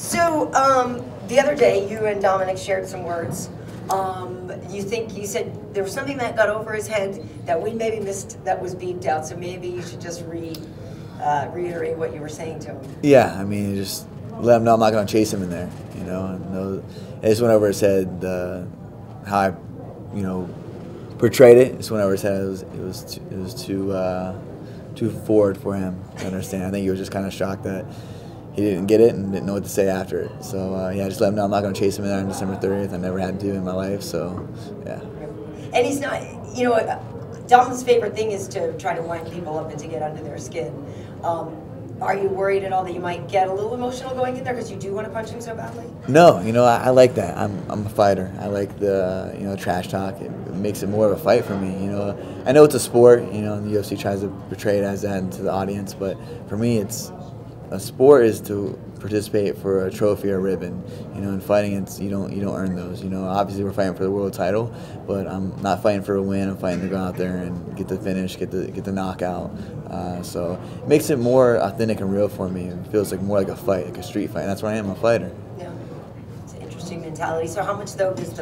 So, the other day, you and Dominick shared some words. You said there was something that got over his head that we maybe missed, that was beeped out, so maybe you should just reiterate what you were saying to him. Yeah, I mean, just let him know I'm not going to chase him in there, you know. And it just went over his head, how I, portrayed it. It just went over his head. It was too forward for him to understand. I think he was just kind of shocked that he didn't get it and didn't know what to say after it. So, yeah, just let him know I'm not going to chase him in there on December 30th. I never had to in my life, so, yeah. And he's not, Dom's favorite thing is to try to wind people up and to get under their skin. Are you worried at all that you might get a little emotional going in there because you do want to punch him so badly? No, I like that. I'm a fighter. I like the trash talk. It makes it more of a fight for me. I know it's a sport. And the UFC tries to portray it as that to the audience, but for me, it's a sport is to participate for a trophy or a ribbon. In fighting, you don't earn those. Obviously we're fighting for the world title, but I'm not fighting for a win. I'm fighting to go out there and get the finish, get the knockout. So it makes it more authentic and real for me. It feels more like a fight, like a street fight. And that's what I am, a fighter. Yeah, it's an interesting mentality. So how much though does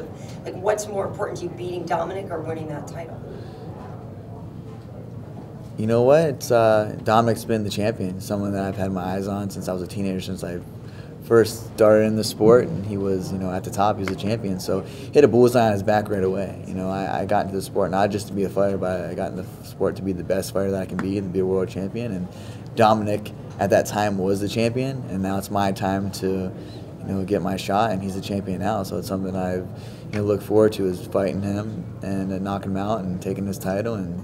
what's more important to you, beating Dominick or winning that title? You know what? It's Dominick's been the champion, someone that I've had my eyes on since I was a teenager, since I first started in the sport, and he was, at the top. He was a champion, so he had a bullseye on his back right away. I got into the sport not just to be a fighter, but I got in the sport to be the best fighter that I can be and to be a world champion. And Dominick at that time was the champion, and now it's my time to, get my shot, and he's the champion now. So it's something I've look forward to, is fighting him and knocking him out and taking this title and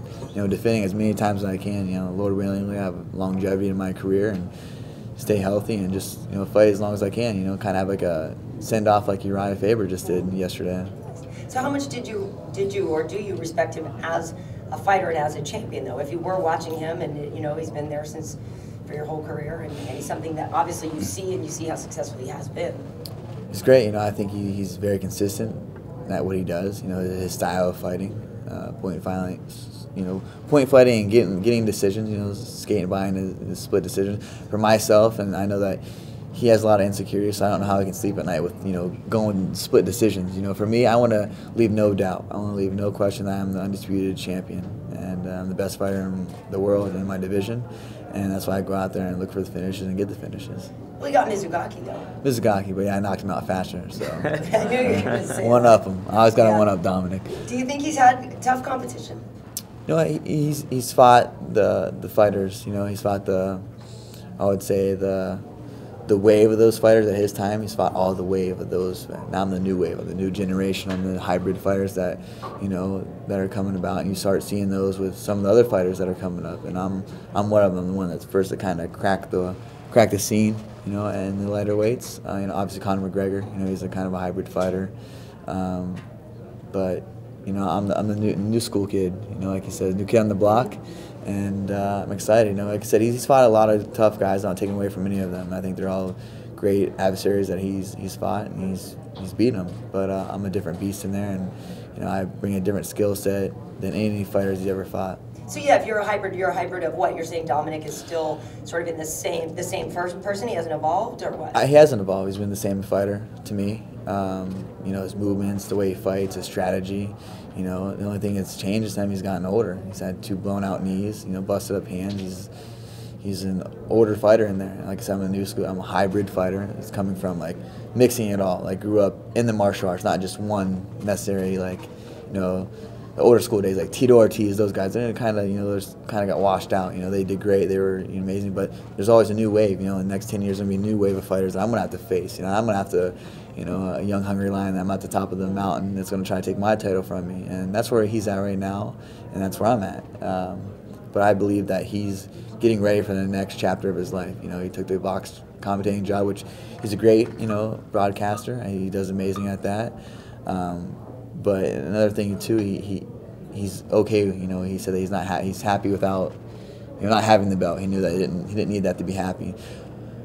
defending as many times as I can. Lord willing, I have longevity in my career and stay healthy and just fight as long as I can. Kind of have like a send off like Uriah Faber just did yesterday. So how much did you or do you respect him as a fighter and as a champion though? If you were watching him and he's been there since for your whole career and he's something that obviously you see and you see how successful he has been. He's great. I think he's very consistent at what he does. His style of fighting, point fighting, and getting decisions. Skating by in his split decisions. For myself, and I know that he has a lot of insecurities, so I don't know how he can sleep at night with going split decisions. For me, I want to leave no doubt. I want to leave no question that I'm the undisputed champion and I'm the best fighter in the world in my division. And that's why I go out there and look for the finishes and get the finishes. Well, you got Mizugaki, though. Mizugaki, but yeah, I knocked him out faster, so. I knew you were going to say one up him. I always got to one up Dominick. Do you think he's had tough competition? He's fought the fighters. He's fought I would say the wave of those fighters at his time. He's fought all the wave of those. Now I'm the new wave, of the new generation. I'm the hybrid fighters that that are coming about, and you start seeing those with some of the other fighters that are coming up. And I'm one of them, the one that's first to kind of crack the scene, and the lighter weights. Obviously Conor McGregor. He's a kind of a hybrid fighter, but I'm the new school kid. Like you said, new kid on the block. And I'm excited. Like I said, he's fought a lot of tough guys, not taking away from any of them. I think they're all great adversaries that he's fought, and he's beaten them. But I'm a different beast in there, and I bring a different skill set than any fighters he's ever fought. So yeah, if you're a hybrid of what? You're saying Dominick is still sort of in the same first person? He hasn't evolved, or what? He hasn't evolved. He's been the same fighter to me. His movements, the way he fights, his strategy. The only thing that's changed is time he's gotten older. He's had 2 blown out knees, busted up hands. He's an older fighter in there. Like I said, I'm a new school. I'm a hybrid fighter. It's coming from mixing it all. Grew up in the martial arts, not just one necessary the older school days like Tito Ortiz. Those guys, they kind of got washed out. They did great. They were amazing. But there's always a new wave. In the next 10 years, there's gonna be a new wave of fighters that I'm gonna have to face. I'm gonna have to. A young, hungry lion. I'm at the top of the mountain that's going to try to take my title from me. And that's where he's at right now, and that's where I'm at. But I believe that he's getting ready for the next chapter of his life. He took the box commentating job, which he's a great, broadcaster. He does amazing at that. But another thing, too, he's okay. He said that he's happy without not having the belt. He knew that he didn't need that to be happy.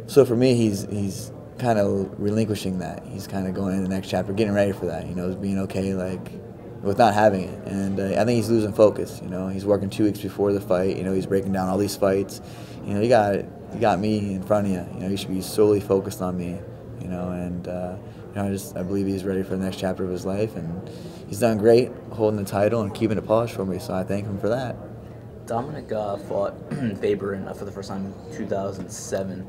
So for me, he's kind of relinquishing that. He's kind of going into the next chapter, getting ready for that, being okay with not having it. And I think he's losing focus. He's working 2 weeks before the fight. He's breaking down all these fights. You got me in front of you. You should be solely focused on me. you know, and I believe he's ready for the next chapter of his life, and he's done great holding the title and keeping it polished for me, so I thank him for that. Dominick fought Faber for the first time in 2007.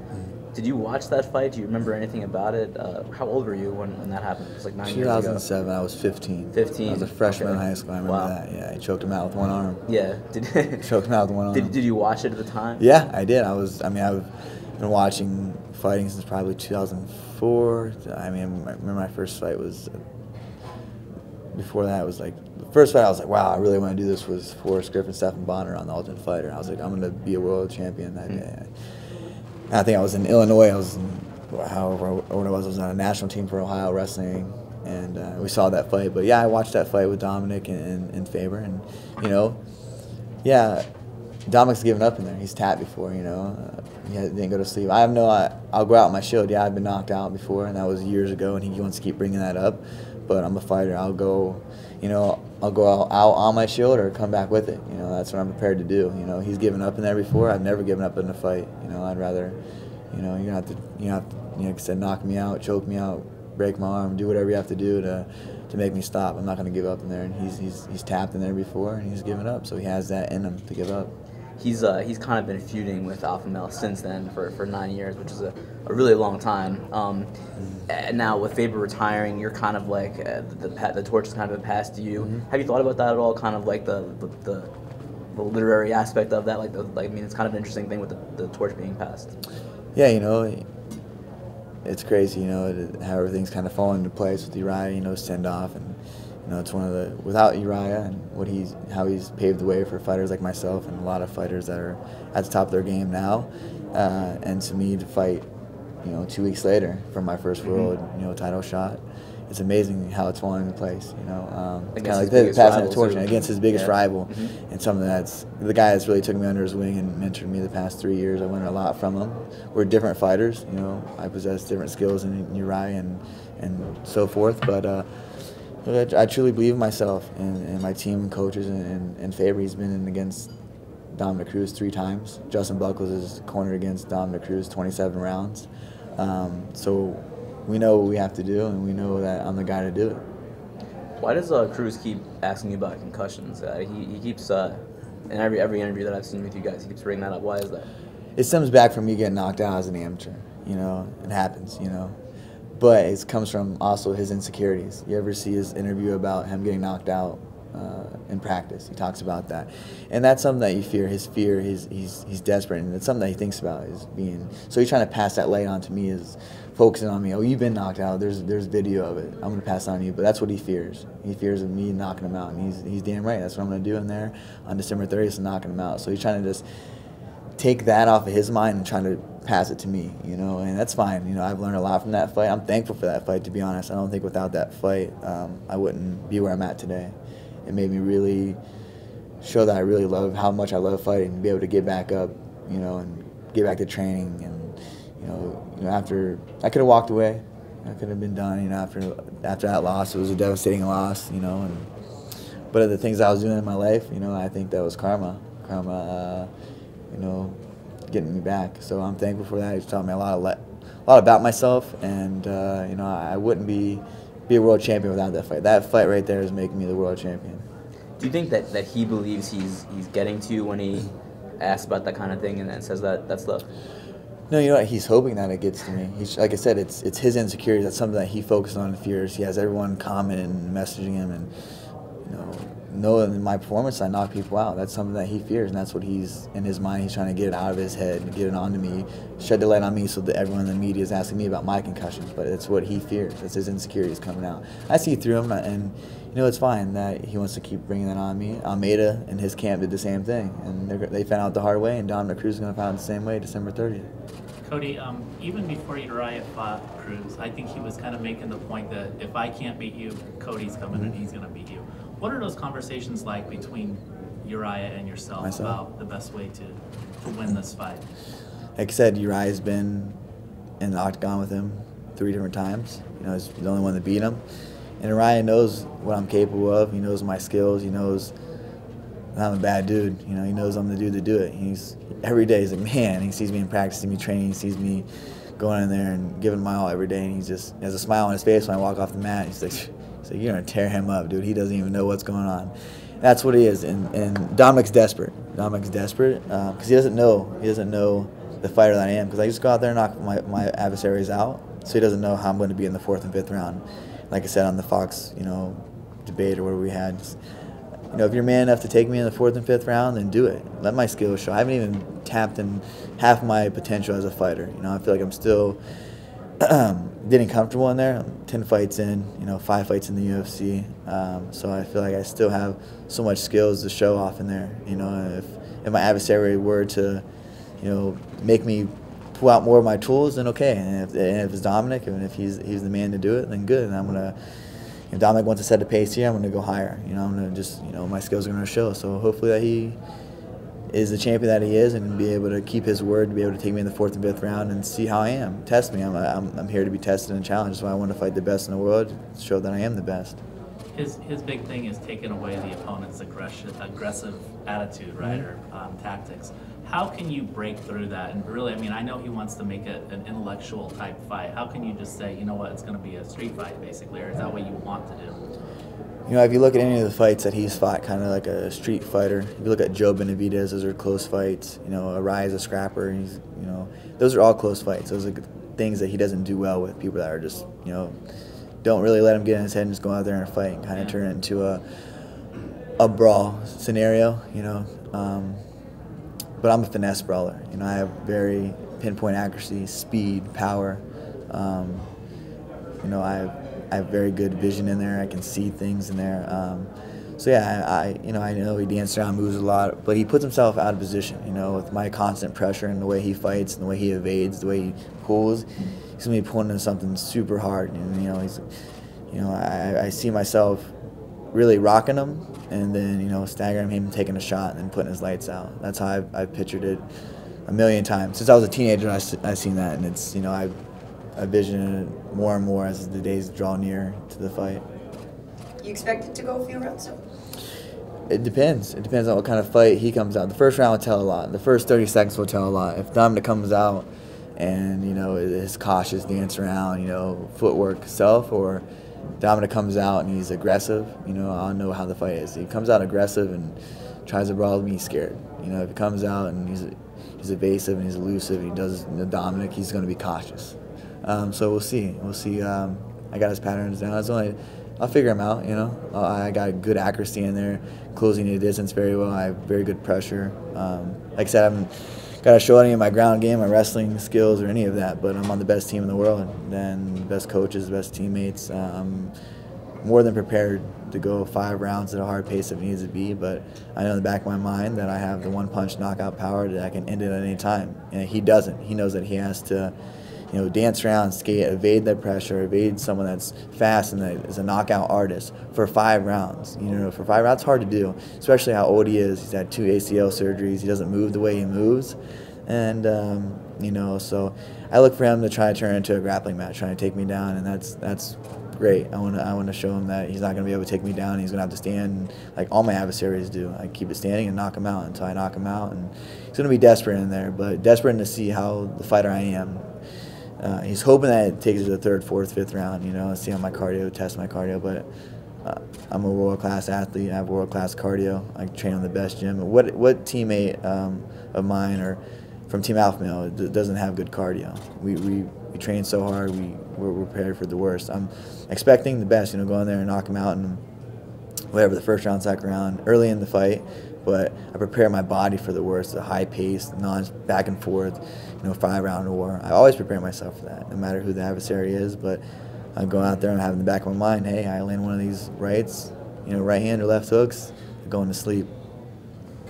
Did you watch that fight? Do you remember anything about it? How old were you when that happened? It was like 9 years ago. 2007, I was 15. 15. I was a freshman okay. in high school. I remember that. Yeah, he choked him out with one arm. Yeah. Choked him out with one arm. Did you watch it at the time? Yeah, I did. I've been watching fighting since probably 2004. I remember my first fight was, before that, it was like, the first fight I was like, wow, I really want to do this, was Forrest Griffin, Stephan Bonner on the Ultimate Fighter. I was like, I'm going to be a world champion that day. I think I was in Illinois. I was however old I was on a national team for Ohio Wrestling, and we saw that fight. But yeah, I watched that fight with Dominick and Faber, and Dominick's given up in there. He's tapped before, he didn't go to sleep. I'll go out on my shield. Yeah, I've been knocked out before, and that was years ago, and he wants to keep bringing that up. But I'm a fighter. I'll go out on my shield or come back with it. That's what I'm prepared to do. He's given up in there before. I've never given up in a fight. I'd rather, you're gonna have to, like I said, knock me out, choke me out, break my arm, do whatever you have to do to make me stop. I'm not gonna give up in there. And he's tapped in there before, and he's given up. So he has that in him to give up. He's kind of been feuding with Alpha Male since then for 9 years, which is a really long time. And now with Faber retiring, you're kind of like the torch has kind of been passed to you. Have you thought about that at all? Kind of like the literary aspect of that, it's kind of an interesting thing with the torch being passed. Yeah, it's crazy, how everything's kind of fallen into place with Uriah, send off, and it's one of the, without Uriah and how he's paved the way for fighters like myself and a lot of fighters that are at the top of their game now, and to me to fight, 2 weeks later for my first world, title shot. It's amazing how it's falling into place, kind of like passing the torch against his biggest rival, and something that's the guy that's really took me under his wing and mentored me the past 3 years. I learned a lot from him. We're different fighters, I possess different skills than Uriah and so forth, but I truly believe in myself and my team, coaches, and Faber. He's been in against Dominick Cruz 3 times. Justin Buckles is cornered against Dominick Cruz 27 rounds. So we know what we have to do, and we know that I'm the guy to do it. Why does Cruz keep asking you about concussions? He keeps, in every interview that I've seen with you guys, he keeps bringing that up. Why is that? It stems back from me getting knocked out as an amateur. It happens, But it comes from also his insecurities. You ever see his interview about him getting knocked out in practice? He talks about that, and that's something that you fear. His fear, he's desperate, and it's something that he thinks about is being. So he's trying to pass that light on to me, is focusing on me. Oh, you've been knocked out. There's video of it. I'm gonna pass it on to you. But that's what he fears. He fears of me knocking him out, and he's damn right. That's what I'm gonna do in there on December 30th, and knocking him out. So he's trying to just take that off of his mind and trying to pass it to me, and that's fine. I've learned a lot from that fight. I'm thankful for that fight, to be honest. I don't think without that fight, I wouldn't be where I'm at today. It made me really show that I really love how much I love fighting, and be able to get back up, and get back to training. And after I could have walked away, I could have been done. After that loss, it was a devastating loss. But of the things I was doing in my life, I think that was karma. Getting me back. So I'm thankful for that. He's taught me a lot about myself, and I wouldn't be a world champion without that fight. That fight right there is making me the world champion. Do you think that he believes he's getting to you when he asks about that kind of thing and then says that stuff? No, he's hoping that it gets to me. Like I said, it's his insecurities. That's something that he focuses on and fears. He has everyone commenting and messaging him, and knowing in my performance I knock people out. That's something that he fears, and that's what he's in his mind. He's trying to get it out of his head and get it onto me, shed the light on me, so that everyone in the media is asking me about my concussions. But it's what he fears. It's his insecurities coming out. I see through him, and it's fine that he wants to keep bringing that on me. Almeida and his camp did the same thing, and they found out the hard way, and Dominick Cruz is going to find out the same way December 30th. Cody, even before Uriah fought Cruz, I think he was kind of making the point that if I can't beat you, Cody's coming and he's going to beat you. What are those conversations like between Uriah and yourself about the best way to win this fight? Like I said, Uriah's been in the octagon with him 3 different times. He's the only one that beat him. And Uriah knows what I'm capable of. He knows my skills. He knows I'm a bad dude. He knows I'm the dude to do it. Every day he's like, man, he sees me in practice, sees me training, he sees me going in there and giving my all every day. And he has a smile on his face when I walk off the mat. He's like, you're going to tear him up, dude. He doesn't even know what's going on. That's what he is. And Dominick's desperate. Dominick's desperate because he doesn't know the fighter that I am, because I just go out there and knock my adversaries out. So he doesn't know how I'm going to be in the 4th and 5th round. Like I said on the Fox, debate or whatever we had, just, if you're man enough to take me in the 4th and 5th round, then do it. Let my skills show. I haven't even tapped in half my potential as a fighter. I feel like I'm still getting comfortable in there. I'm 10 fights in, 5 fights in the UFC. So I feel like I still have so much skills to show off in there. If my adversary were to, make me pull out more of my tools, then okay. And if it's Dominick, and if he's the man to do it, then good. And I'm gonna. If Dominick wants to set the pace here, I'm going to go higher. I'm going to just, my skills are going to show. So hopefully that he is the champion that he is and be able to keep his word, to be able to take me in the 4th and 5th round and see how I am. Test me. I'm here to be tested and challenged. That's why I want to fight the best in the world, show that I am the best. His big thing is taking away the opponent's aggressive attitude, right, or tactics. How can you break through that? And really, I know he wants to make it an intellectual type fight. How can you just say, you know what, it's going to be a street fight, basically, or is that what you want to do? If you look at any of the fights that he's fought, kind of like a street fighter. If you look at Joe Benavidez, those are close fights. Arise, a scrapper. Those are all close fights. Those are things that he doesn't do well with. People that are just, don't really let him get in his head and just go out there and fight and kind of turn it into a brawl scenario. But I'm a finesse brawler. I have very pinpoint accuracy, speed, power. I have very good vision in there. I can see things in there. So yeah, I know he dances around, moves a lot, but he puts himself out of position. With my constant pressure and the way he fights and the way he evades, the way he pulls, he's gonna be pulling into something super hard. And I see myself really rocking him, and then staggering him, taking a shot, and then putting his lights out. That's how I've pictured it a million times since I was a teenager. I've seen that, and it's I vision it more and more as the days draw near to the fight. You expect it to go a few rounds? It depends. It depends on what kind of fight he comes out. The first round will tell a lot. The first 30 seconds will tell a lot. If Dominick comes out and his cautious dance around, footwork self, or Dominick comes out and he's aggressive, I'll know how the fight is. If he comes out aggressive and tries to brawl with me, he's scared. If he comes out and he's evasive and he's elusive, he does Dominick, he's going to be cautious. So we'll see. I got his patterns down. I'll figure him out. I got good accuracy in there, closing the distance very well. I have very good pressure. Like I said, I haven't got to show any of my ground game, my wrestling skills, or any of that. But I'm on the best team in the world, and best coaches, best teammates. I'm more than prepared to go 5 rounds at a hard pace if it needs to be. But I know in the back of my mind that I have the one-punch knockout power that I can end it at any time. And he doesn't. He knows that he has to, dance around, skate, evade that pressure, evade someone that's fast and that is a knockout artist for 5 rounds. For 5 rounds, it's hard to do, especially how old he is. He's had 2 ACL surgeries. He doesn't move the way he moves. And, so I look for him to try to turn it into a grappling match, trying to take me down, and that's great. I want to show him that he's not going to be able to take me down. He's going to have to stand like all my adversaries do. I keep it standing and knock him out until I knock him out. And he's going to be desperate in there, but desperate to see how the fighter I am. He's hoping that it takes it to the 3rd, 4th, 5th round, see how my cardio, test my cardio. But I'm a world-class athlete. I have world-class cardio. I train on the best gym. What teammate of mine or from Team Alpha Male doesn't have good cardio? We train so hard. We're prepared for the worst. I'm expecting the best, go in there and knock him out and whatever, the 1st round, 2nd round, early in the fight. But I prepare my body for the worst, the high pace, back and forth, 5-round war. I always prepare myself for that, no matter who the adversary is. But I go out there and have in the back of my mind, hey, I land one of these rights, right hand or left hooks, going to sleep.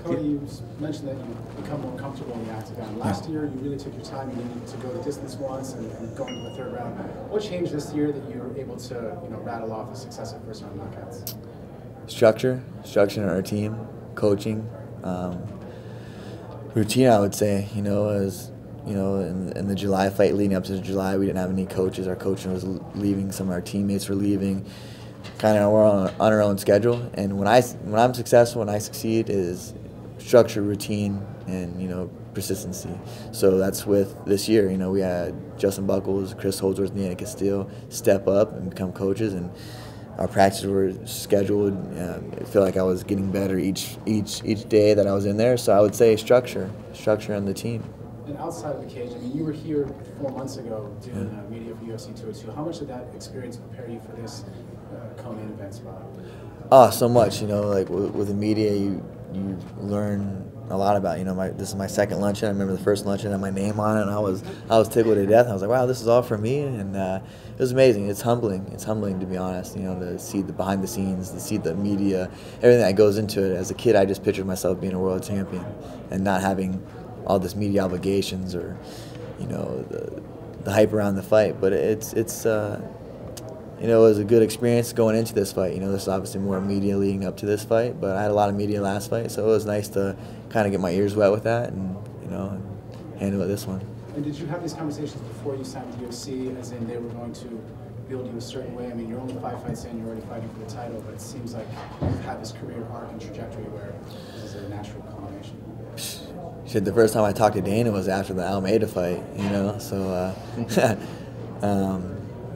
Cody, you mentioned that you become more comfortable in the octagon. Last year, you really took your time. You needed to go the distance once and go into the 3rd round. What changed this year that you were able to, rattle off the successive first-round knockouts? Structure in our team, coaching, routine. I would say, as in the July fight leading up to July, we didn't have any coaches. Our coaching was leaving. Some of our teammates were leaving. Kind of we're on our own schedule. And when I'm successful, when I succeed, is structure, routine, and persistency. So that's with this year. You know, we had Justin Buckles, Chris Holdsworth, and Yannick Castile step up and become coaches, and our practices were scheduled. I feel like I was getting better each day that I was in there. So I would say structure on the team. And outside of the cage, I mean, you were here 4 months ago doing media for UFC 202. How much did that experience prepare you for this co-main event spot? Oh, so much. You know, like with the media, you learn a lot about. You know, this is my second luncheon. I remember the first luncheon had my name on it, and I was tickled to death. I was like, wow, this is all for me, and it was amazing. It's humbling. It's humbling, to be honest. You know, to see the behind the scenes, to see the media, everything that goes into it. As a kid, I just pictured myself being a world champion and not having all this media obligations or, you know, the hype around the fight. But it's you know, it was a good experience going into this fight. You know, there's obviously more media leading up to this fight, but I had a lot of media last fight, so it was nice to kind of get my ears wet with that and, you know, and handle it this one. And did you have these conversations before you signed with UFC, as in they were going to build you a certain way? I mean, you're only 5 fights in, you're already fighting for the title, but it seems like you've had this career arc and trajectory where this is a natural combination. Shit, the first time I talked to Dana was after the Almeida fight, you know, so,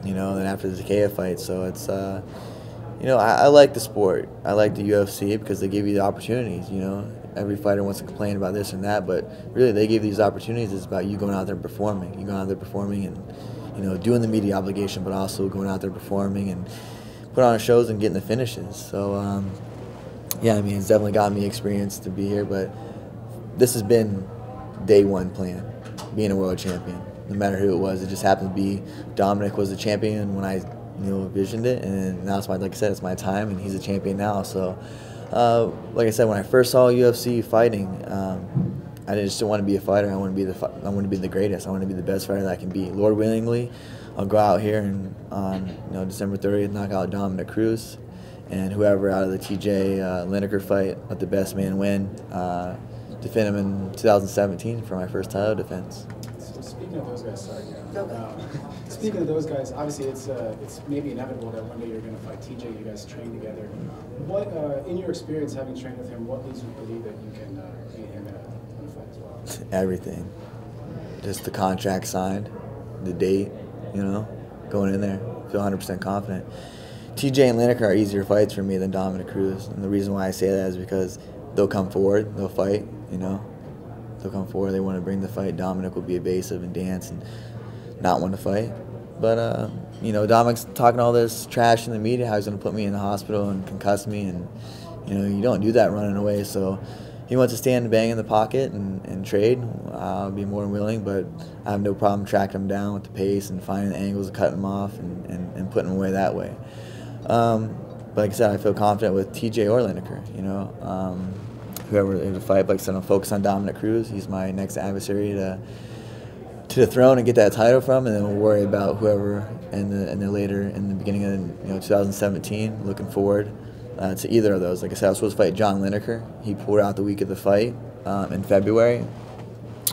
you know, then after the Takea fight, so it's, you know, I like the sport. I like the UFC because they give you the opportunities, you know. Every fighter wants to complain about this and that, but really they give these opportunities. It's about you going out there and performing. You going out there performing and, you know, doing the media obligation, but also going out there performing and put on shows and getting the finishes. So, yeah, I mean, it's definitely gotten me experience to be here, but this has been day one plan, being a world champion. No matter who it was, it just happened to be Dominick was the champion when I, you know, envisioned it, and now it's my, like I said, it's my time, and he's a champion now. So, like I said, when I first saw UFC fighting, I just didn't want to be a fighter. I want to be the greatest. I want to be the best fighter that I can be. Lord willingly, I'll go out here and on, you know, December 30th, knock out Dominick Cruz, and whoever out of the TJ Lineker fight, let the best man win. Defend him in 2017 for my first title defense. So speaking of those guys, sorry. Speaking of those guys, obviously it's maybe inevitable that one day you're going to fight TJ. You guys train together. What, in your experience having trained with him, what leads you to believe that you can beat him in a fight as well? Everything. Just the contract signed, the date, you know, going in there, feel 100% confident. TJ and Lineker are easier fights for me than Dominick Cruz, and the reason why I say that is because they'll come forward, they'll fight, you know. They'll come forward, they want to bring the fight. Dominick will be evasive and dance and not want to fight. But, you know, Dominick's talking all this trash in the media, how he's going to put me in the hospital and concuss me, and, you know, you don't do that running away. So he wants to stand and bang in the pocket and trade. I'll be more than willing, but I have no problem tracking him down with the pace and finding the angles, cutting him off, and putting him away that way. But like I said, I feel confident with TJ or Lineker, you know. Whoever in the fight, like I said, I'm focused on Dominick Cruz. He's my next adversary to the throne and get that title from, and then we'll worry about whoever in the beginning of 2017. Looking forward to either of those. Like I said, I was supposed to fight John Lineker. He pulled out the week of the fight in February.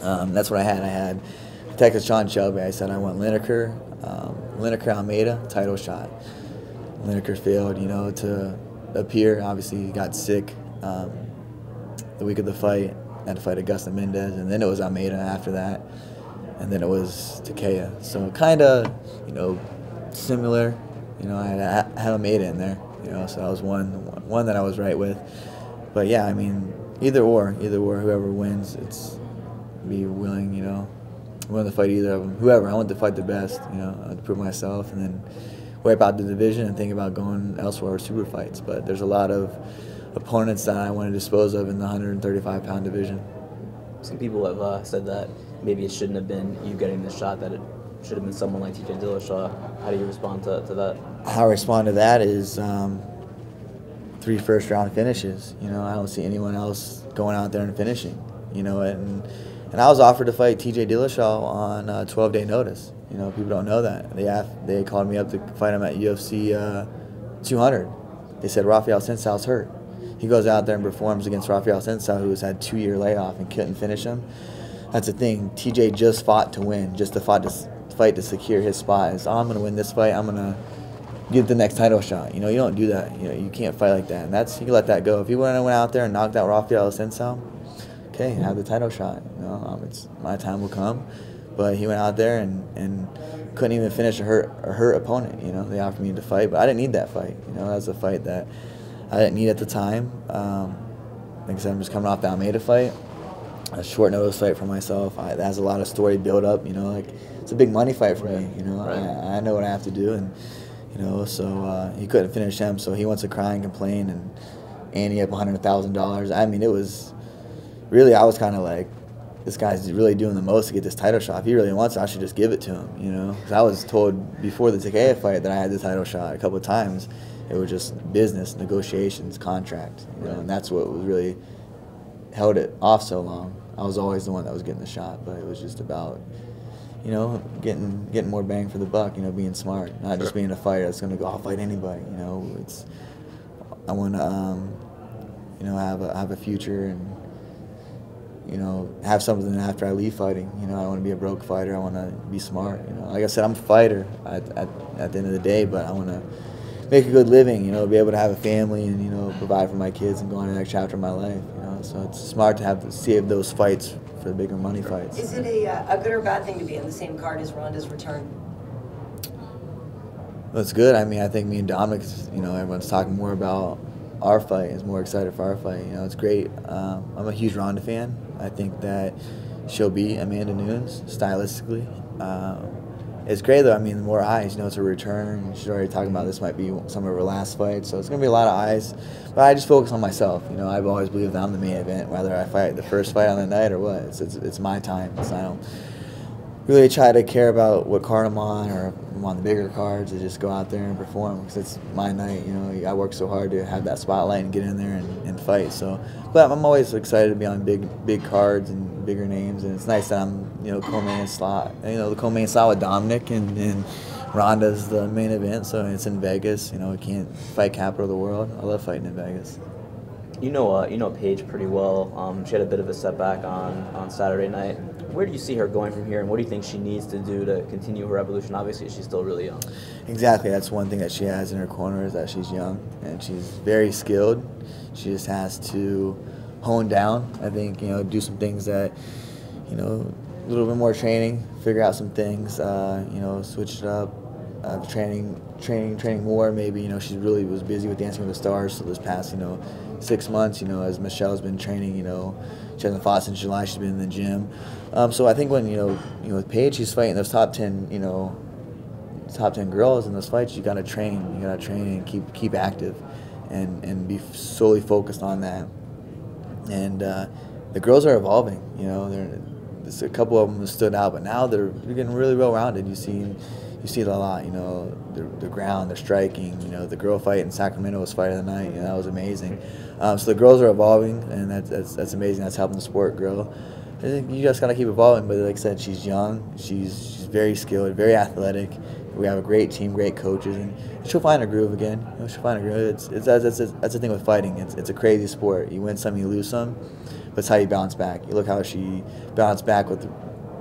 That's what I had. I had Texas Sean Shelby. I said I want Lineker Almeida title shot. Lineker failed, you know, to appear. Obviously, he got sick. The week of the fight, I had to fight Augusta Mendez, and then it was Almeida after that, and then it was Takea. So kind of, you know, similar. You know, I had Almeida in there, you know, so that was one that I was right with. But yeah, I mean, either or, whoever wins, it's be willing, you know, willing to fight either of them. Whoever, I want to fight the best, you know, to prove myself, and then wipe out the division and think about going elsewhere or super fights. But there's a lot of opponents that I want to dispose of in the 135-pound division. Some people have said that maybe it shouldn't have been you getting the shot, that it should have been someone like TJ Dillashaw. How do you respond to that? How I respond to that is 3 first-round finishes. You know, I don't see anyone else going out there and finishing. You know, and I was offered to fight TJ Dillashaw on 12-day notice. You know, people don't know that. They called me up to fight him at UFC 200. They said Rafael Sensau's hurt. He goes out there and performs against Rafael Sensau, who has had a 2-year layoff and couldn't finish him. That's the thing. TJ just fought to win, just to fight to secure his spot. It's, I'm going to win this fight. I'm going to get the next title shot. You know, you don't do that. You know, you can't fight like that. And he let that go. If he went out there and knocked out Rafael Sensau, okay, have the title shot. You know, it's my time will come. But he went out there and couldn't even finish a hurt opponent. You know, they offered me to fight, but I didn't need that fight. You know, that was a fight that I didn't need at the time. Like I said, I'm just coming off the Almeida fight, a short notice fight for myself. That has a lot of story build up. You know, like it's a big money fight for me. You know, I know what I have to do, and you know, so he couldn't finish him, so he wants to cry and complain and ante up $100,000. I mean, it was really, I was kind of like, this guy's really doing the most to get this title shot. If he really wants it, I should just give it to him, you know? Because I was told before the Takea fight that I had the title shot a couple of times. It was just business, negotiations, contract, you know, and that's what was really held it off so long. I was always the one that was getting the shot, but it was just about, you know, getting more bang for the buck, you know, being smart, not just being a fighter that's going to go, I'll fight anybody, you know. I want to, you know, have a future and, you know, have something after I leave fighting. You know, I don't want to be a broke fighter. I want to be smart. You know, like I said, I'm a fighter at the end of the day, but I want to make a good living. You know, be able to have a family and, you know, provide for my kids and go on to the next chapter of my life. You know, so it's smart to have to save those fights for the bigger money fights. Is it a good or bad thing to be on the same card as Ronda's return? Well, it's good. I mean, I think me and Dominick, you know, everyone's talking more about our fight, is more excited for our fight. You know, it's great. I'm a huge Ronda fan. I think that she'll beat Amanda Nunes stylistically. It's great though. I mean, more eyes. You know, it's a return. She's already talking about this might be some of her last fights, so it's gonna be a lot of eyes. But I just focus on myself. You know, I've always believed that I'm the main event, whether I fight the first fight on the night or what. It's my time. So I don't really try to care about what card I'm on or if I'm on the bigger cards. I just go out there and perform because it's my night. You know, I work so hard to have that spotlight and get in there and fight. So, but I'm always excited to be on big cards and bigger names, and it's nice that I'm, you know, co-main slot. You know, the co-main slot with Dominick and Ronda's the main event, so it's in Vegas. You know, we can't fight capital of the world. I love fighting in Vegas. You know Paige pretty well. She had a bit of a setback on Saturday night. Where do you see her going from here, and what do you think she needs to do to continue her evolution? Obviously, she's still really young. Exactly. That's one thing that she has in her corner is that she's young, and she's very skilled. She just has to hone down, I think, you know, do some things that, you know, a little bit more training, figure out some things, you know, switch it up. Training more. Maybe, you know, she really was busy with Dancing with the Stars, so this past, you know, 6 months, you know, as Michelle's been training, you know, she hasn't fought since July. She's been in the gym. So I think when you know with Paige, she's fighting those top 10, you know, top 10 girls in those fights. You got to train. You got to train and keep active, and be solely focused on that. And the girls are evolving. You know, there's a couple of them that stood out, but now they're getting really well rounded. You see it a lot, you know, the ground, the striking, you know, the girl fight in Sacramento was fight of the night, you know, that was amazing. So the girls are evolving, and that's amazing. That's helping the sport grow. I think you just gotta keep evolving. But like I said, she's young, she's very skilled, very athletic. We have a great team, great coaches, and she'll find her groove again. You know, she'll find her groove. That's the thing with fighting. It's a crazy sport. You win some, you lose some, but it's how you bounce back. You look how she bounced back with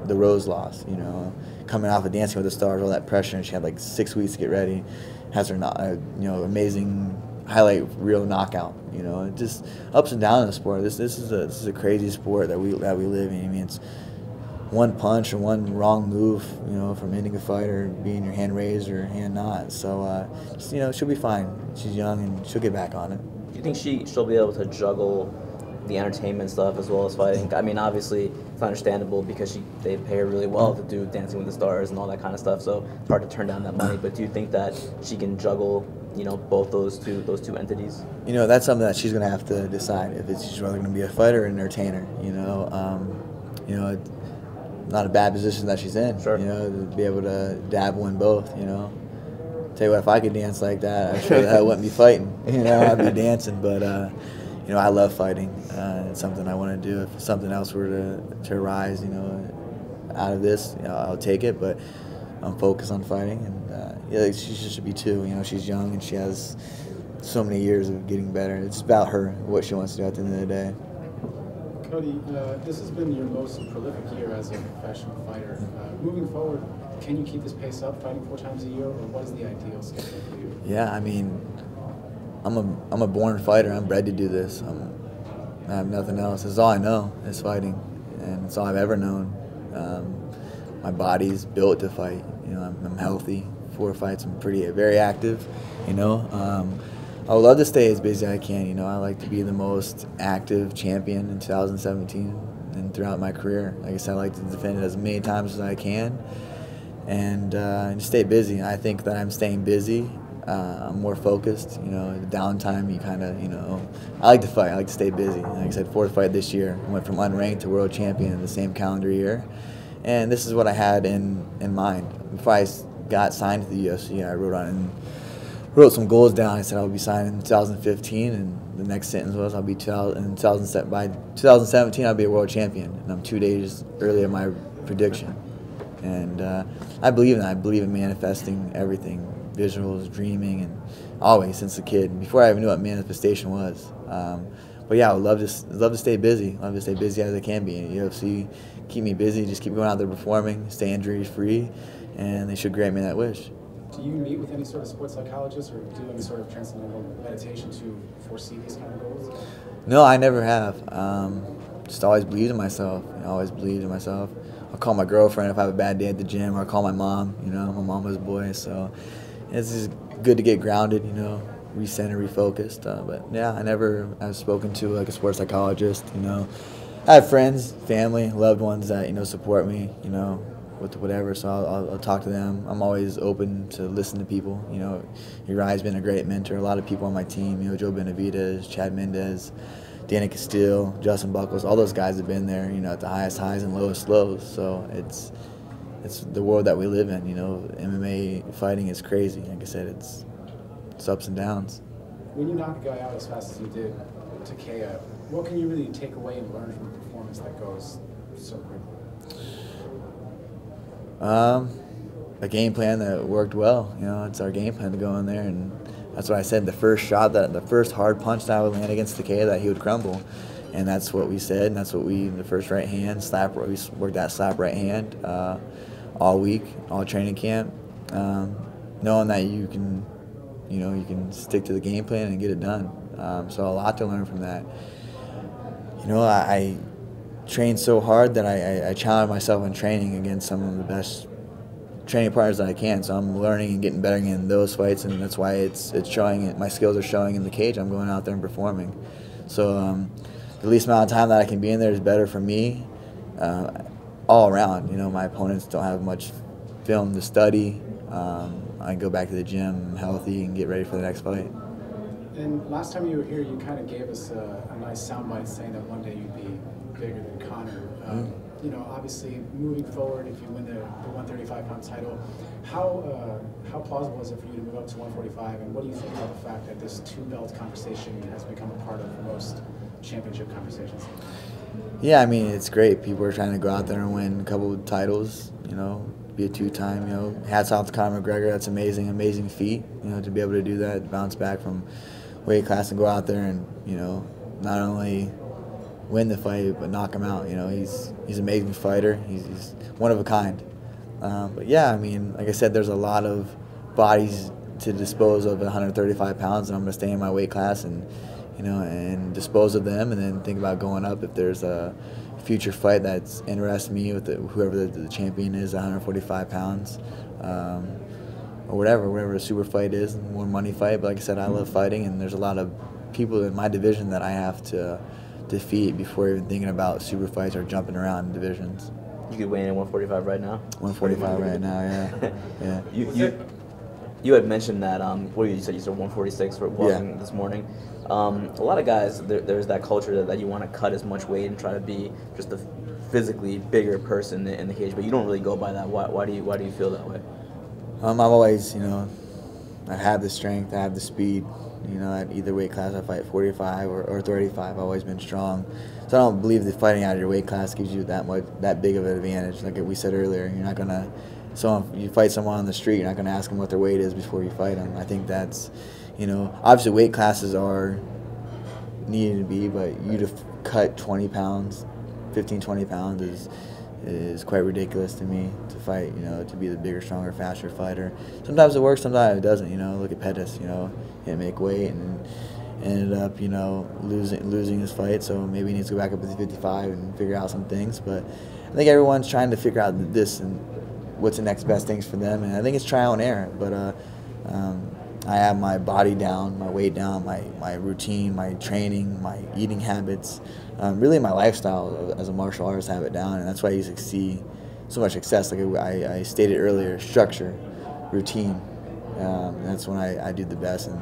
the Rose loss, you know, coming off of Dancing with the Stars, all that pressure, and she had like 6 weeks to get ready. Has her, you know, amazing highlight reel knockout. You know, just ups and downs in the sport. This is a crazy sport that we live in. I mean, it's one punch or one wrong move, you know, from ending a fight or being your hand raised or hand not. So, just, you know, she'll be fine. She's young and she'll get back on it. Do you think she'll be able to juggle the entertainment stuff as well as fighting? I mean, obviously it's understandable because they pay her really well to do Dancing with the Stars and all that kind of stuff, so it's hard to turn down that money. But do you think that she can juggle, you know, both those two entities? You know, that's something that she's gonna have to decide if she's rather gonna be a fighter or an entertainer. You know, not a bad position that she's in. Sure. You know, to be able to dabble in both. You know, tell you what, if I could dance like that, I'm sure that I wouldn't be fighting. You know, I'd be dancing, but. You know, I love fighting. It's something I want to do. If something else were to arise, you know, out of this, you know, I'll take it. But I'm focused on fighting, and yeah, she should be too. You know, she's young and she has so many years of getting better. It's about her, what she wants to do at the end of the day. Cody, this has been your most prolific year as a professional fighter. Moving forward, can you keep this pace up, fighting 4 times a year, or what is the ideal schedule for you? Yeah, I mean, I'm a born fighter. I'm bred to do this. I have nothing else. It's all I know is fighting, and it's all I've ever known. My body's built to fight. You know, I'm healthy. 4 fights, I'm very active. You know, I would love to stay as busy as I can. You know, I like to be the most active champion in 2017 and throughout my career. Like I said, I like to defend it as many times as I can, and just stay busy. I think that I'm staying busy. I'm more focused. You know, the downtime, you kind of, you know, I like to fight. I like to stay busy. Like I said, 4th fight this year. I went from unranked to world champion in the same calendar year, and this is what I had in mind. Before I got signed to the UFC, I wrote some goals down. I said I would be signed in 2015, and the next sentence was by 2017 I'll be a world champion, and I'm 2 days early of my prediction. And I believe in that. I believe in manifesting everything, visuals, dreaming, and always since a kid, before I even knew what manifestation was. But yeah, I would love to stay busy. Love to stay busy as I can be. In UFC, keep me busy. Just keep going out there performing, stay injury free, and they should grant me that wish. Do you meet with any sort of sports psychologist or do any sort of transcendental meditation to foresee these kind of goals? No, I never have. Just always believed in myself. You know, always believed in myself. I'll call my girlfriend if I have a bad day at the gym, or I'll call my mom. You know, my mama's boy, so it's just good to get grounded. You know, recenter, refocused. But yeah, I've spoken to like a sports psychologist. You know, I have friends, family, loved ones that support me. You know, with whatever, so I'll talk to them. I'm always open to listen to people. You know, Uriah's been a great mentor. A lot of people on my team, you know, Joe Benavidez, Chad Mendez, Danny Castile, Justin Buckles, all those guys have been there, you know, at the highest highs and lowest lows. So it's the world that we live in. You know, MMA fighting is crazy. Like I said, it's ups and downs. When you knock a guy out as fast as you did to KO, what can you really take away and learn from a performance that goes so quickly? A game plan that worked well. You know, it's our game plan to go in there, and that's what I said. The first shot, the first hard punch that I would land against Takeda, that he would crumble, and that's what we said. And that's what the first right hand slap. We worked that slap right hand all week, all training camp, knowing that you can stick to the game plan and get it done. So a lot to learn from that. You know, I trained so hard that I challenge myself in training against some of the best training partners that I can. So I'm learning and getting better in those fights, and that's why it's showing. My skills are showing in the cage. I'm going out there and performing. So the least amount of time that I can be in there is better for me all around. You know, my opponents don't have much film to study. I go back to the gym healthy and get ready for the next fight. And last time you were here, you kind of gave us a nice soundbite saying that one day you'd be bigger than Conor. You know, obviously, moving forward, if you win the 135-pound title, how plausible is it for you to move up to 145? And what do you think about the fact that this 2-belt conversation has become a part of most championship conversations? Yeah, I mean, it's great. People are trying to go out there and win a couple of titles, you know, be a 2-time, you know. Hats off to Conor McGregor. That's amazing, amazing feat, you know, to be able to do that, bounce back from weight class and go out there and, you know, not only win the fight but knock him out. You know, he's an amazing fighter. He's one of a kind. But yeah, I mean, like I said, there's a lot of bodies to dispose of at 135 pounds, and I'm going to stay in my weight class and, you know, and dispose of them, and then think about going up if there's a future fight that's interests me with whoever the champion is, 145 pounds, or whatever the super fight is, more money fight. But like I said, I love fighting, and there's a lot of people in my division that I have to defeat before even thinking about super fights or jumping around in divisions. You could weigh in at 145 right now? 145 right now, yeah. Yeah. You had mentioned that, what you said 146 for walking this morning. A lot of guys, there's that culture that you want to cut as much weight and try to be just a physically bigger person in the cage, but you don't really go by that. Why do you feel that way? I've always, you know, I have the strength, I have the speed. You know, at either weight class I fight 45 or 35. I've always been strong. So I don't believe that fighting out of your weight class gives you that big of an advantage. Like we said earlier, you're not gonna. So if you fight someone on the street, you're not gonna ask them what their weight is before you fight them. I think that's, you know, obviously weight classes are needed to be, but you to cut 20 pounds, 15, 20 pounds is quite ridiculous to me to fight, you know, to be the bigger, stronger, faster fighter. Sometimes it works, sometimes it doesn't, you know. Look at Pettis, you know, he didn't make weight, and ended up, you know, losing his fight. So maybe he needs to go back up to 55 and figure out some things. But I think everyone's trying to figure out this and what's the next best things for them. And I think it's trial and error. But I have my body down, my weight down, my routine, my training, my eating habits, really my lifestyle as a martial artist have it down, and that's why you see so much success. Like I stated earlier, structure, routine. That's when I do the best, and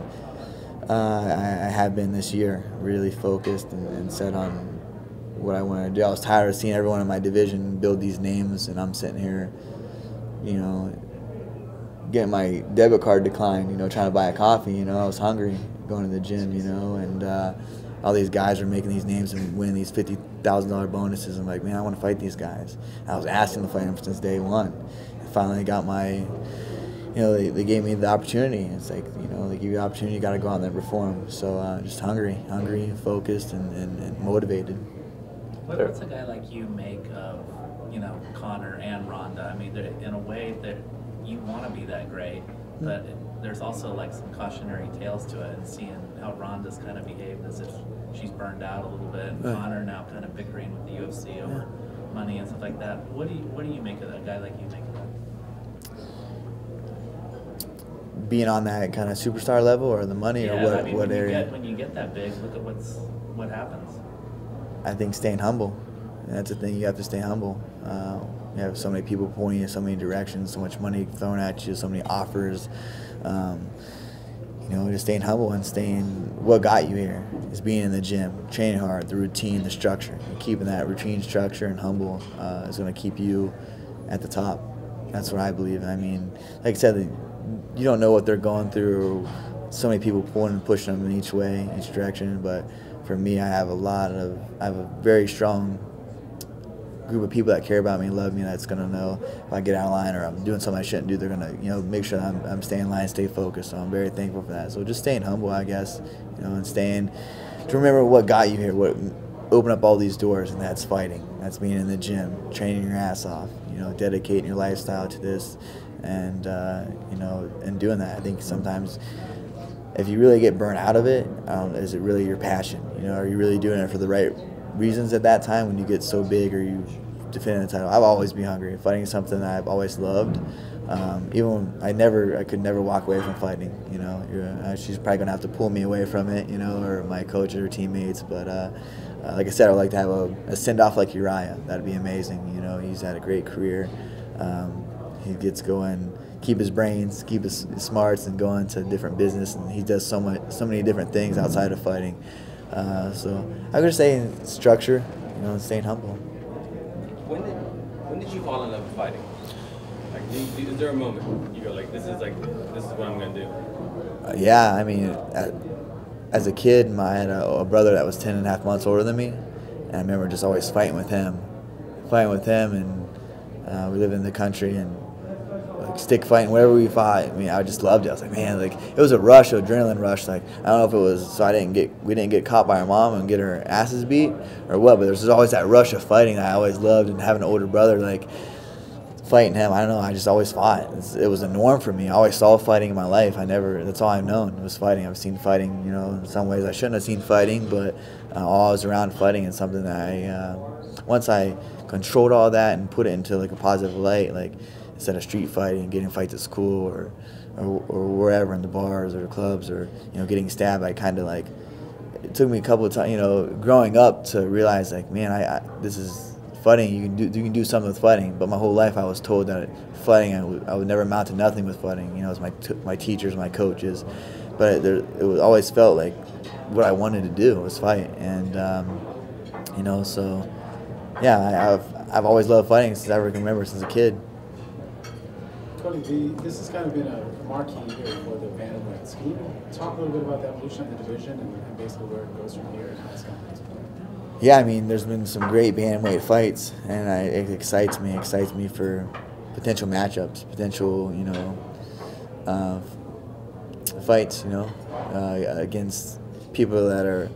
I have been this year really focused and set on what I want to do. I was tired of seeing everyone in my division build these names, and I'm sitting here, you know, getting my debit card declined, you know, trying to buy a coffee. You know, I was hungry going to the gym, you know, and all these guys are making these names and winning these $50,000 bonuses. I'm like, man, I want to fight these guys. I was asking to fight them since day one. I finally got my, you know, they gave me the opportunity. It's like, you know, they give you the opportunity, you got to go out there and perform. So just hungry, focused, and motivated. What's a guy like you make of, you know, Conor and Ronda? I mean, in a way that you want to be that great, but there's also like some cautionary tales to it, and seeing how Ronda's kind of behaved as if she's burned out a little bit, and Conor now kind of bickering with the UFC over money and stuff like that. What do you make of that? A guy like you make of that? Being on that kind of superstar level, or the money, or what? I mean, what area? When you get that big, look at what happens. I think staying humble. That's the thing. You have to stay humble. You have so many people pointing in so many directions, so much money thrown at you, so many offers. You know, just staying humble and staying. What got you here is being in the gym, training hard, the routine, the structure. And keeping that routine, structure, and humble is going to keep you at the top. That's what I believe. I mean, like I said, you don't know what they're going through. So many people pulling and pushing them in each way, each direction. But for me, I have a very strong group of people that care about me and love me, that's going to know if I get out of line or I'm doing something I shouldn't do, they're going to, you know, make sure I'm staying in line, stay focused. So I'm very thankful for that. So just staying humble, I guess, you know, and staying to remember what got you here, what opened up all these doors, and that's fighting. That's being in the gym, training your ass off, you know, dedicating your lifestyle to this, and you know, and doing that. I think sometimes if you really get burnt out of it, is it really your passion? You know, are you really doing it for the right reasons at that time when you get so big or you defend the title? I've always been hungry. Fighting is something that I've always loved. Even when I could never walk away from fighting. You know, she's probably gonna have to pull me away from it. You know, or my coach or teammates. But like I said, I'd like to have a send off like Uriah. That'd be amazing. You know, he's had a great career. He gets going, keep his brains, keep his smarts, and go into different business. And he does so many different things outside of fighting. So I would just say structure, you know, staying humble. When did you fall in love with fighting? Like, is there a moment you go like, this is what I'm gonna do? Yeah, I mean, as a kid, I had a brother that was 10 and a half months older than me, and I remember just always fighting with him, and we lived in the country, and like stick fighting, whatever we fought. I mean, I just loved it. I was like, man, like it was a rush, an adrenaline rush. Like I don't know if it was so we didn't get caught by our mom and get our asses beat or what, but there's always that rush of fighting that I always loved, and having an older brother, like fighting him, I don't know, I just always fought. It was a norm for me. I always saw fighting in my life. That's all I've known was fighting. I've seen fighting, you know, in some ways I shouldn't have seen fighting, but all I was around fighting is something that once I controlled all that and put it into like a positive light, like instead of street fighting and getting fights at school or wherever in the bars or clubs or, you know, getting stabbed, I kind of like, it took me a couple of times, you know, growing up to realize like, man, this is fighting. You can do something with fighting. But my whole life I was told that fighting, I would never amount to nothing with fighting. You know, it was my teachers, my coaches. But it was always felt like what I wanted to do was fight. And, you know, so, yeah, I've always loved fighting since I can remember, since a kid. Cody, this has kind of been a marquee here for the bantamweights. Can you talk a little bit about the evolution of the division and basically where it goes from here and how it's going to play? Yeah, I mean, there's been some great bantamweight fights, and it excites me for potential matchups, potential, you know, fights, you know, against people that are,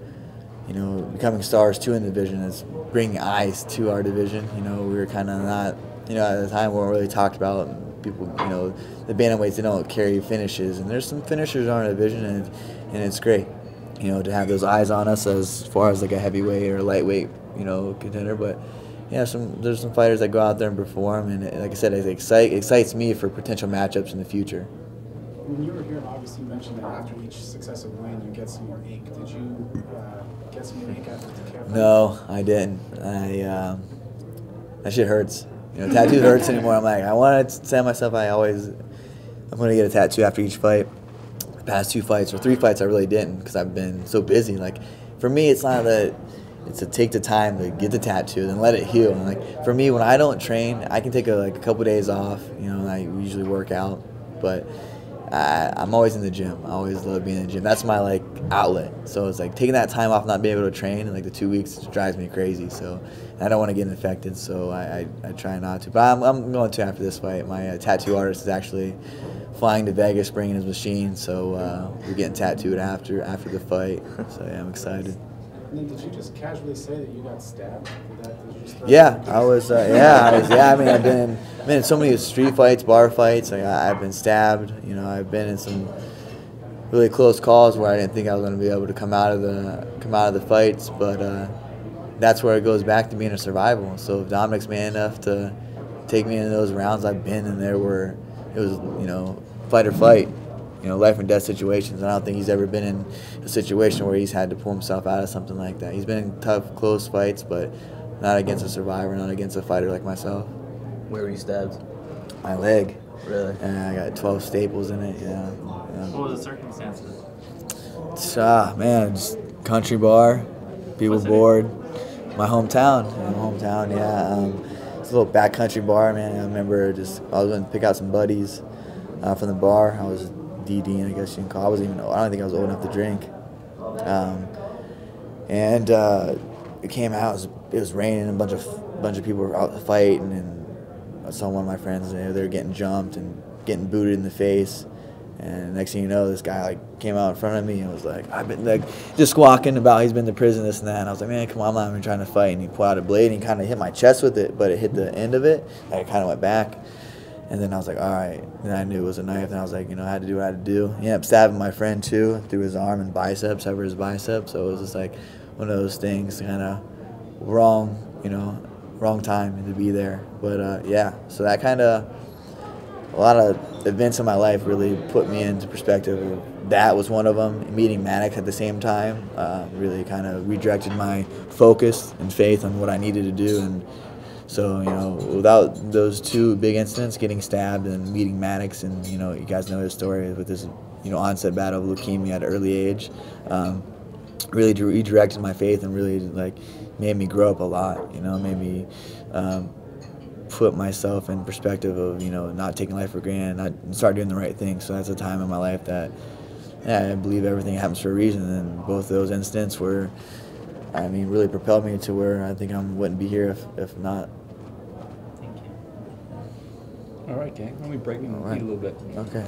you know, becoming stars too in the division. It's bringing eyes to our division. You know, we were kind of not, you know, at the time we weren't really talked about. People, you know, the bantamweights, they don't carry finishes, and there's some finishers on our division, and it's great. you know, to have those eyes on us as far as like a heavyweight or lightweight, you know, contender. But yeah, there's some fighters that go out there and perform, and like I said, it excites me for potential matchups in the future. When you were here, obviously you mentioned that after each successive win, you get some more ink. Did you get some more ink after the care? No, I didn't. That shit hurts. You know, tattoo hurts anymore. I'm like, I want to say to myself, I'm going to get a tattoo after each fight. The past 2 fights or 3 fights, I really didn't because I've been so busy. Like, for me, it's not that. It's to take the time to get the tattoo, then let it heal. And like for me, when I don't train, I can take a couple days off. You know, I usually work out, but I'm always in the gym. I always love being in the gym. That's my like outlet. So it's like taking that time off, not being able to train, and like the 2 weeks drives me crazy. So I don't want to get infected. So I try not to. But I'm going to after this fight. My tattoo artist is actually flying to Vegas, bringing his machine. So we're getting tattooed after the fight. So yeah, I'm excited. And then did you just casually say that you got stabbed? Yeah, I was. Yeah, I mean, I've been in so many street fights, bar fights. Like I've been stabbed. You know, I've been in some really close calls where I didn't think I was going to be able to come out of the fights. But that's where it goes back to being a survival. So if Dominick's man enough to take me into those rounds, I've been in there where it was, you know, fight or flight. You know, life and death situations. I don't think he's ever been in a situation where he's had to pull himself out of something like that. He's been in tough, close fights, but not against a survivor, not against a fighter like myself. Where were you stabbed? My leg. Really? Yeah, I got 12 staples in it. Yeah. What was the circumstances? Man, just country bar, people bored. My hometown. It's a little backcountry bar, man. I remember I was going to pick out some buddies from the bar. I was DD, I guess you can call. I don't think I was old enough to drink. It came out. It was raining. A bunch of people were out to fight, and I saw one of my friends. They were getting jumped and getting booted in the face. And next thing you know, this guy like came out in front of me and was like, I've been like just squawking about he's been to prison, this and that. And I was like, man, come on, I'm not even trying to fight. And he pulled out a blade and he kind of hit my chest with it, but it hit the end of it. And I kind of went back. And then I was like, all right. And I knew it was a knife. And I was like, you know, I had to do what I had to do. He ended up stabbing my friend, too, through his arm and biceps, severed his bicep. So it was just like one of those things, kind of wrong time to be there. But, yeah, so that kind of, a lot of events in my life really put me into perspective. That was one of them. Meeting Maddox at the same time really kind of redirected my focus and faith on what I needed to do. And so, you know, without those 2 big incidents, getting stabbed and meeting Maddox, and, you know, you guys know his story with his, you know, onset battle of leukemia at an early age, really redirected my faith and really, like, made me grow up a lot, you know, made me put myself in perspective of, you know, not taking life for granted, not start doing the right thing. So that's a time in my life that, yeah, I believe everything happens for a reason, and both those incidents were, I mean, really propelled me to where I think I wouldn't be here if not. Thank you. All right, gang. Let me break it a little bit. Okay.